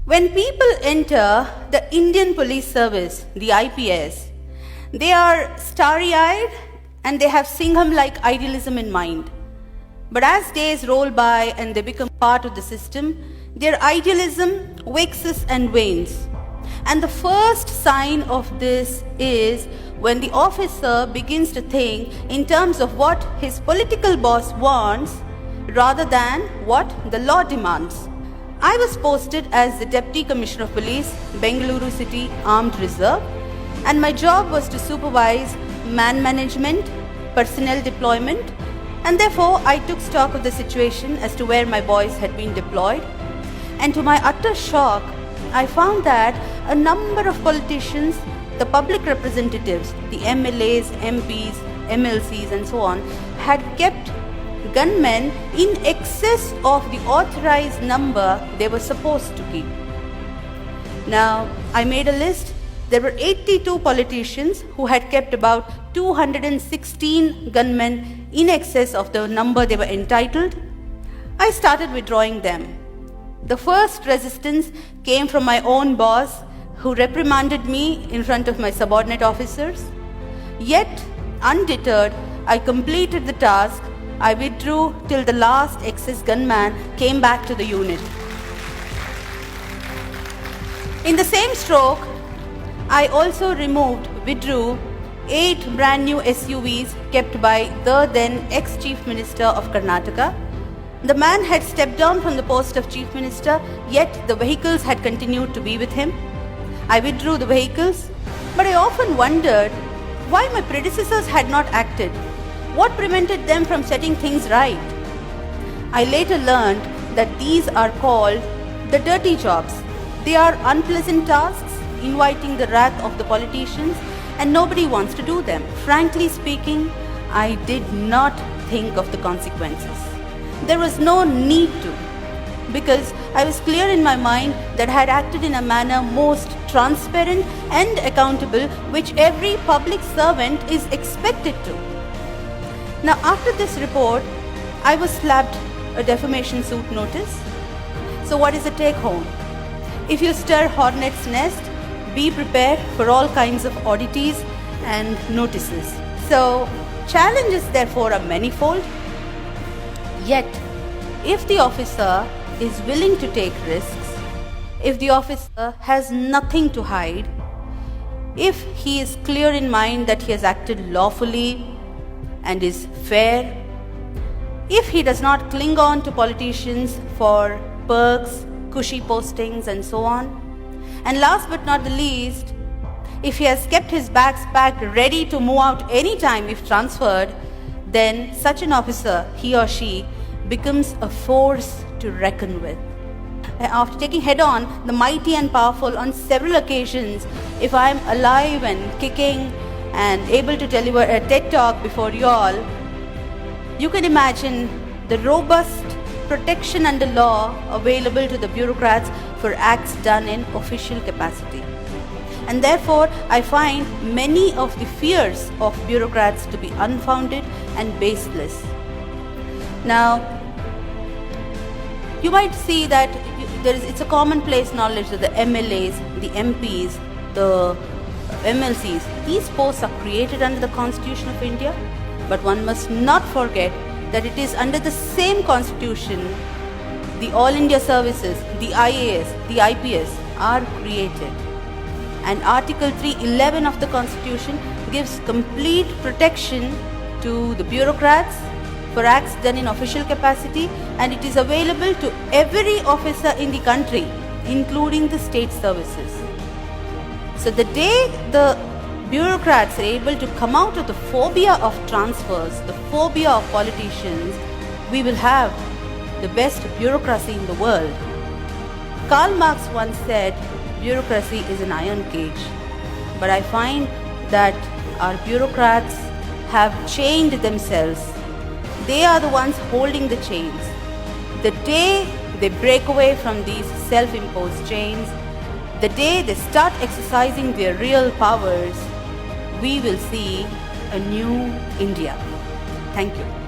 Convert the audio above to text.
When people enter the Indian Police Service, the IPS, they are starry-eyed and they have Singham-like idealism in mind. But as days roll by and they become part of the system, their idealism waxes and wanes. And the first sign of this is when the officer begins to think in terms of what his political boss wants rather than what the law demands. I was posted as the Deputy Commissioner of Police, Bengaluru City Armed Reserve, and my job was to supervise man management, personnel deployment, and therefore I took stock of the situation as to where my boys had been deployed. And to my utter shock, I found that a number of politicians, the public representatives, the MLAs, MPs, MLCs and so on, had kept gunmen in excess of the authorized number they were supposed to keep. Now, I made a list. There were 82 politicians who had kept about 216 gunmen in excess of the number they were entitled. I started withdrawing them. The first resistance came from my own boss, who reprimanded me in front of my subordinate officers. Yet, undeterred, I completed the task. I withdrew till the last excess gunman came back to the unit. In the same stroke, I also withdrew 8 brand new SUVs kept by the then ex-Chief Minister of Karnataka. The man had stepped down from the post of Chief Minister, yet the vehicles had continued to be with him. I withdrew the vehicles, but I often wondered why my predecessors had not acted. What prevented them from setting things right? I later learned that these are called the dirty jobs. They are unpleasant tasks, inviting the wrath of the politicians, and nobody wants to do them. Frankly speaking, I did not think of the consequences. There was no need to, because I was clear in my mind that I had acted in a manner most transparent and accountable, which every public servant is expected to. Now, after this report, I was slapped a defamation suit notice. So what is the take home? If you stir hornet's nest, be prepared for all kinds of oddities and notices. So challenges therefore are manifold. Yet, if the officer is willing to take risks, if the officer has nothing to hide, if he is clear in mind that he has acted lawfully and is fair, if he does not cling on to politicians for perks, cushy postings and so on, and last but not the least, if he has kept his bags packed ready to move out anytime if transferred, then such an officer, he or she, becomes a force to reckon with. After taking head-on the mighty and powerful on several occasions, if I am alive and kicking and able to deliver a TED Talk before you all, you can imagine the robust protection under law available to the bureaucrats for acts done in official capacity. And therefore, I find many of the fears of bureaucrats to be unfounded and baseless. Now, you might see that it's a commonplace knowledge that the MLAs, the MPs, the MLCs, these posts are created under the Constitution of India, but one must not forget that it is under the same Constitution the All India Services, the IAS, the IPS are created. And Article 311 of the Constitution gives complete protection to the bureaucrats for acts done in official capacity, and it is available to every officer in the country, including the state services. So the day the bureaucrats are able to come out of the phobia of transfers, the phobia of politicians, we will have the best bureaucracy in the world. Karl Marx once said, bureaucracy is an iron cage. But I find that our bureaucrats have chained themselves. They are the ones holding the chains. The day they break away from these self-imposed chains, the day they start exercising their real powers, we will see a new India. Thank you.